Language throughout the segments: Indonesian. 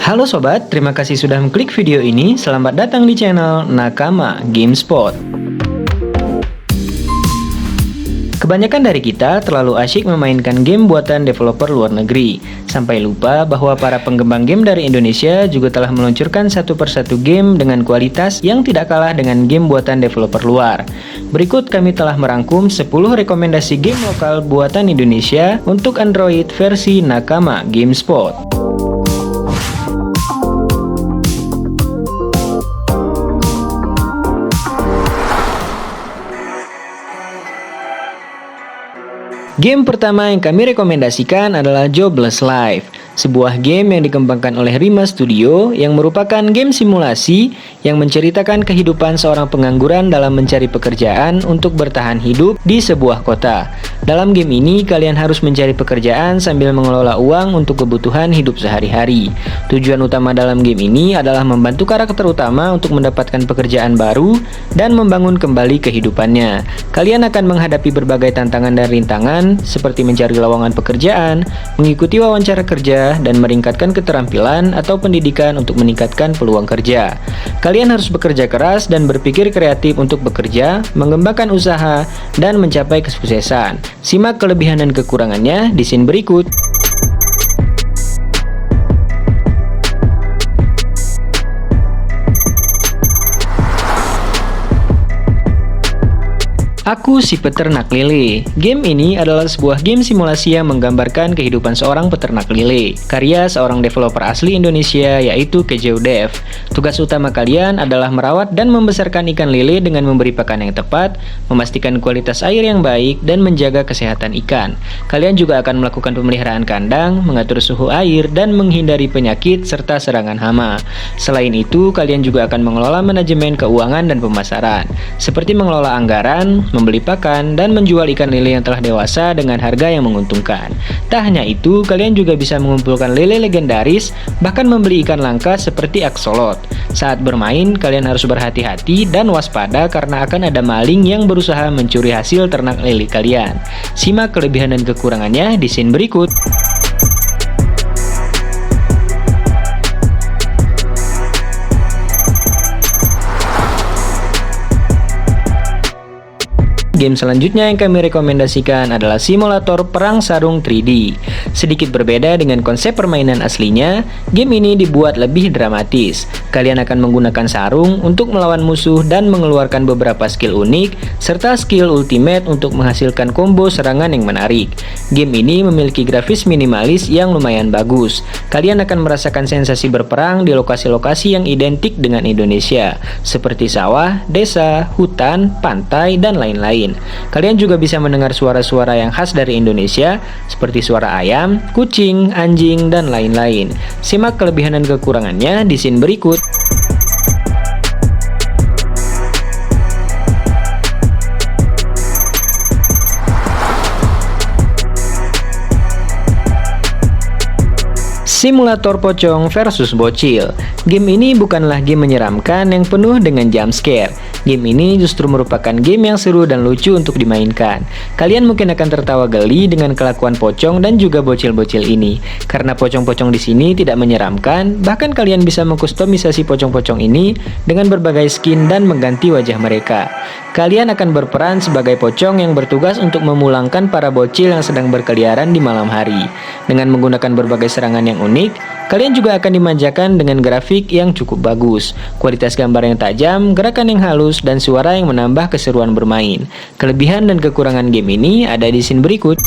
Halo sobat, terima kasih sudah mengklik video ini. Selamat datang di channel Nakama GameSpot. Kebanyakan dari kita terlalu asyik memainkan game buatan developer luar negeri, sampai lupa bahwa para pengembang game dari Indonesia juga telah meluncurkan satu persatu game dengan kualitas yang tidak kalah dengan game buatan developer luar. Berikut kami telah merangkum 10 rekomendasi game lokal buatan Indonesia untuk Android versi Nakama GameSpot. Game pertama yang kami rekomendasikan adalah Jobless Life, sebuah game yang dikembangkan oleh Rima Studio yang merupakan game simulasi yang menceritakan kehidupan seorang pengangguran dalam mencari pekerjaan untuk bertahan hidup di sebuah kota. Dalam game ini, kalian harus mencari pekerjaan sambil mengelola uang untuk kebutuhan hidup sehari-hari. Tujuan utama dalam game ini adalah membantu karakter utama untuk mendapatkan pekerjaan baru dan membangun kembali kehidupannya. Kalian akan menghadapi berbagai tantangan dan rintangan seperti mencari lowongan pekerjaan, mengikuti wawancara kerja, dan meningkatkan keterampilan atau pendidikan untuk meningkatkan peluang kerja. Kalian harus bekerja keras dan berpikir kreatif untuk bekerja, mengembangkan usaha, dan mencapai kesuksesan. Simak kelebihan dan kekurangannya di scene berikut. Aku si Peternak Lele. Game ini adalah sebuah game simulasi yang menggambarkan kehidupan seorang peternak lele, karya seorang developer asli Indonesia yaitu Kejeu Dev. Tugas utama kalian adalah merawat dan membesarkan ikan lele dengan memberi pakan yang tepat, memastikan kualitas air yang baik, dan menjaga kesehatan ikan. Kalian juga akan melakukan pemeliharaan kandang, mengatur suhu air, dan menghindari penyakit serta serangan hama. Selain itu, kalian juga akan mengelola manajemen keuangan dan pemasaran, seperti mengelola anggaran, membeli pakan, dan menjual ikan lele yang telah dewasa dengan harga yang menguntungkan. Tak hanya itu, kalian juga bisa mengumpulkan lele legendaris, bahkan membeli ikan langka seperti aksolot. Saat bermain, kalian harus berhati-hati dan waspada karena akan ada maling yang berusaha mencuri hasil ternak lele kalian. Simak kelebihan dan kekurangannya di scene berikut. Game selanjutnya yang kami rekomendasikan adalah simulator perang sarung 3D. Sedikit berbeda dengan konsep permainan aslinya, game ini dibuat lebih dramatis. Kalian akan menggunakan sarung untuk melawan musuh dan mengeluarkan beberapa skill unik, serta skill ultimate untuk menghasilkan combo serangan yang menarik. Game ini memiliki grafis minimalis yang lumayan bagus. Kalian akan merasakan sensasi berperang di lokasi-lokasi yang identik dengan Indonesia, seperti sawah, desa, hutan, pantai, dan lain-lain. Kalian juga bisa mendengar suara-suara yang khas dari Indonesia, seperti suara ayam, kucing, anjing, dan lain-lain. Simak kelebihan dan kekurangannya di scene berikut. Simulator pocong versus bocil. Game ini bukanlah game menyeramkan yang penuh dengan jump scare. Game ini justru merupakan game yang seru dan lucu untuk dimainkan. Kalian mungkin akan tertawa geli dengan kelakuan pocong dan juga bocil-bocil ini. Karena pocong-pocong di sini tidak menyeramkan, bahkan kalian bisa mengkustomisasi pocong-pocong ini dengan berbagai skin dan mengganti wajah mereka. Kalian akan berperan sebagai pocong yang bertugas untuk memulangkan para bocil yang sedang berkeliaran di malam hari. Dengan menggunakan berbagai serangan yang unik, kalian juga akan dimanjakan dengan grafik yang cukup bagus, kualitas gambar yang tajam, gerakan yang halus, dan suara yang menambah keseruan bermain. Kelebihan dan kekurangan game ini ada di scene berikut.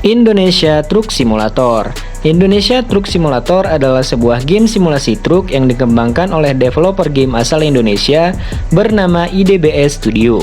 Indonesia Truck Simulator. Indonesia Truck Simulator adalah sebuah game simulasi truk yang dikembangkan oleh developer game asal Indonesia bernama IDBS Studio.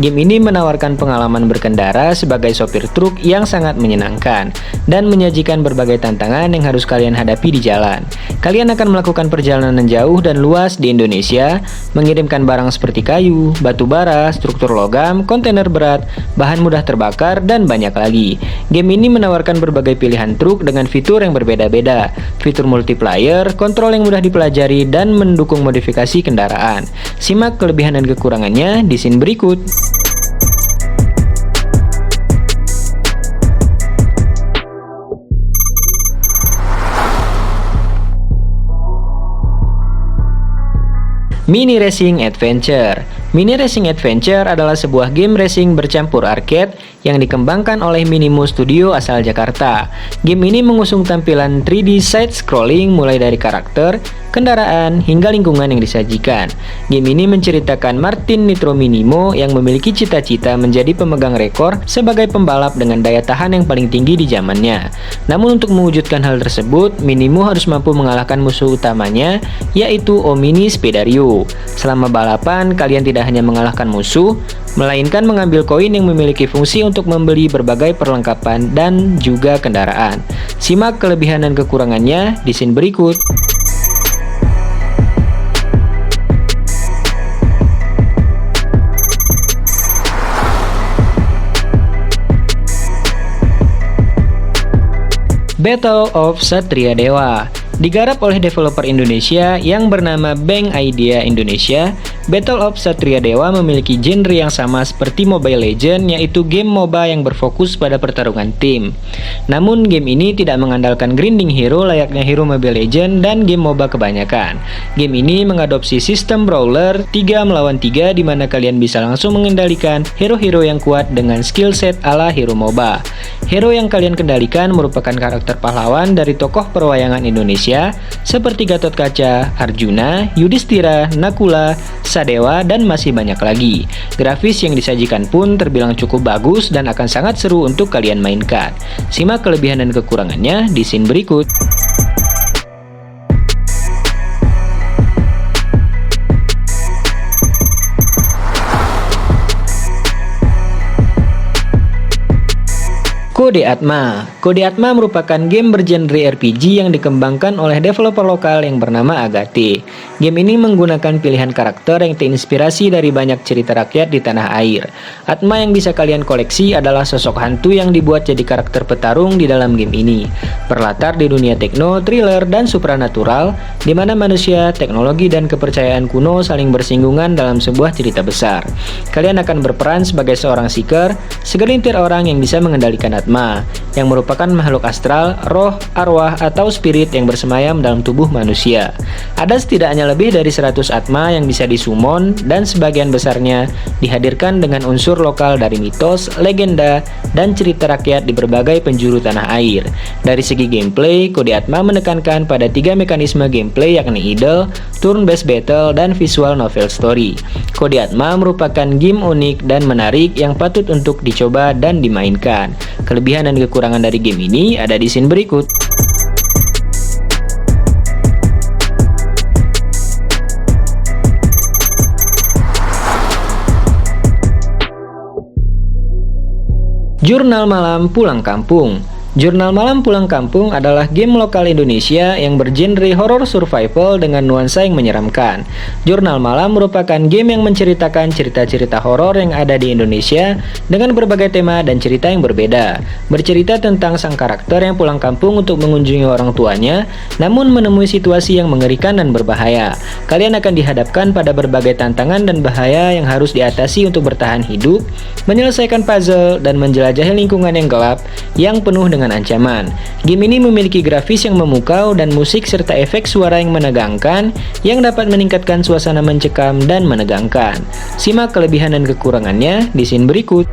Game ini menawarkan pengalaman berkendara sebagai sopir truk yang sangat menyenangkan dan menyajikan berbagai tantangan yang harus kalian hadapi di jalan. Kalian akan melakukan perjalanan jauh dan luas di Indonesia, mengirimkan barang seperti kayu, batu bara, struktur logam, kontainer berat, bahan mudah terbakar, dan banyak lagi. Game ini menawarkan berbagai pilihan truk dengan fitur fitur yang berbeda-beda, fitur multiplayer, kontrol yang mudah dipelajari, dan mendukung modifikasi kendaraan. Simak kelebihan dan kekurangannya di scene berikut. Mini Racing Adventure. Mini Racing Adventure adalah sebuah game racing bercampur arcade yang dikembangkan oleh Minimo Studio asal Jakarta. Game ini mengusung tampilan 3D side-scrolling mulai dari karakter, kendaraan, hingga lingkungan yang disajikan. Game ini menceritakan Martin Nitro Minimo yang memiliki cita-cita menjadi pemegang rekor sebagai pembalap dengan daya tahan yang paling tinggi di zamannya. Namun untuk mewujudkan hal tersebut, Minimo harus mampu mengalahkan musuh utamanya, yaitu Omni Scuderia. Selama balapan, kalian tidak hanya mengalahkan musuh, melainkan mengambil koin yang memiliki fungsi untuk membeli berbagai perlengkapan dan juga kendaraan. Simak kelebihan dan kekurangannya di scene berikut. Battle of Satria Dewa digarap oleh developer Indonesia yang bernama Bank Idea Indonesia. Battle of Satria Dewa memiliki genre yang sama seperti Mobile Legends, yaitu game MOBA yang berfokus pada pertarungan tim. Namun game ini tidak mengandalkan grinding hero layaknya hero Mobile Legends dan game MOBA kebanyakan. Game ini mengadopsi sistem brawler 3 melawan 3 di mana kalian bisa langsung mengendalikan hero-hero yang kuat dengan skill set ala hero MOBA. Hero yang kalian kendalikan merupakan karakter pahlawan dari tokoh perwayangan Indonesia seperti Gatot Kaca, Arjuna, Yudhistira, Nakula, Sadewa, dan masih banyak lagi. Grafis yang disajikan pun terbilang cukup bagus dan akan sangat seru untuk kalian mainkan. Simak kelebihan dan kekurangannya di scene berikut. Kode Atma. Kode Atma merupakan game bergenre RPG yang dikembangkan oleh developer lokal yang bernama Agate. Game ini menggunakan pilihan karakter yang terinspirasi dari banyak cerita rakyat di tanah air. Atma yang bisa kalian koleksi adalah sosok hantu yang dibuat jadi karakter petarung di dalam game ini. Berlatar di dunia tekno, thriller, dan supranatural, di mana manusia, teknologi, dan kepercayaan kuno saling bersinggungan dalam sebuah cerita besar. Kalian akan berperan sebagai seorang seeker, segelintir orang yang bisa mengendalikan Atma, yang merupakan makhluk astral, roh, arwah, atau spirit yang bersemayam dalam tubuh manusia. Ada setidaknya lebih dari 100 Atma yang bisa disummon, dan sebagian besarnya dihadirkan dengan unsur lokal dari mitos, legenda, dan cerita rakyat di berbagai penjuru tanah air. Dari segi gameplay, Kode Atma menekankan pada 3 mekanisme gameplay yakni idle, turn-based battle, dan visual novel story. Kode Atma merupakan game unik dan menarik yang patut untuk dicoba dan dimainkan. Kelebihan dan kekurangan dari game ini ada di scene berikut. Jurnal Malam Pulang Kampung. Jurnal Malam Pulang Kampung adalah game lokal Indonesia yang bergenre horror survival dengan nuansa yang menyeramkan. Jurnal Malam merupakan game yang menceritakan cerita-cerita horor yang ada di Indonesia dengan berbagai tema dan cerita yang berbeda. Bercerita tentang sang karakter yang pulang kampung untuk mengunjungi orang tuanya, namun menemui situasi yang mengerikan dan berbahaya. Kalian akan dihadapkan pada berbagai tantangan dan bahaya yang harus diatasi untuk bertahan hidup, menyelesaikan puzzle, dan menjelajahi lingkungan yang gelap yang penuh dengan ancaman. Game ini memiliki grafis yang memukau dan musik serta efek suara yang menegangkan yang dapat meningkatkan suasana mencekam dan menegangkan. Simak kelebihan dan kekurangannya di scene berikut.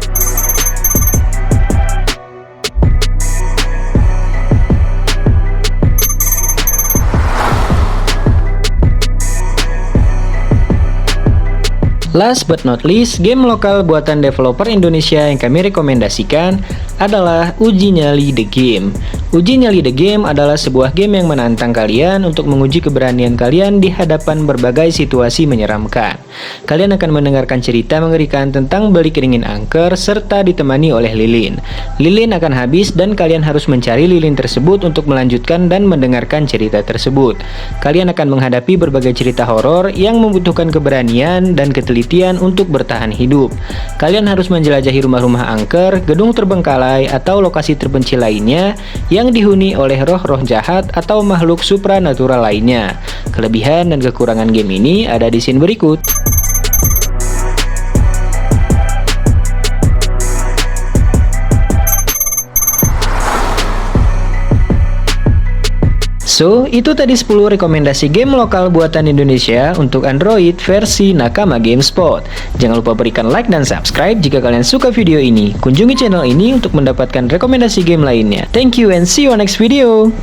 Last but not least, game lokal buatan developer Indonesia yang kami rekomendasikan adalah Uji Nyali The Game. Uji Nyali The Game adalah sebuah game yang menantang kalian untuk menguji keberanian kalian di hadapan berbagai situasi menyeramkan. Kalian akan mendengarkan cerita mengerikan tentang beli keringin angker serta ditemani oleh lilin. Lilin akan habis dan kalian harus mencari lilin tersebut untuk melanjutkan dan mendengarkan cerita tersebut. Kalian akan menghadapi berbagai cerita horor yang membutuhkan keberanian dan ketelitian untuk bertahan hidup. Kalian harus menjelajahi rumah-rumah angker, gedung terbengkalai, atau lokasi terpencil lainnya yang dihuni oleh roh-roh jahat atau makhluk supranatural lainnya. Kelebihan dan kekurangan game ini ada di scene berikut. So, itu tadi 10 rekomendasi game lokal buatan Indonesia untuk Android versi Nakama GameSpot. Jangan lupa berikan like dan subscribe jika kalian suka video ini. Kunjungi channel ini untuk mendapatkan rekomendasi game lainnya. Thank you and see you on next video.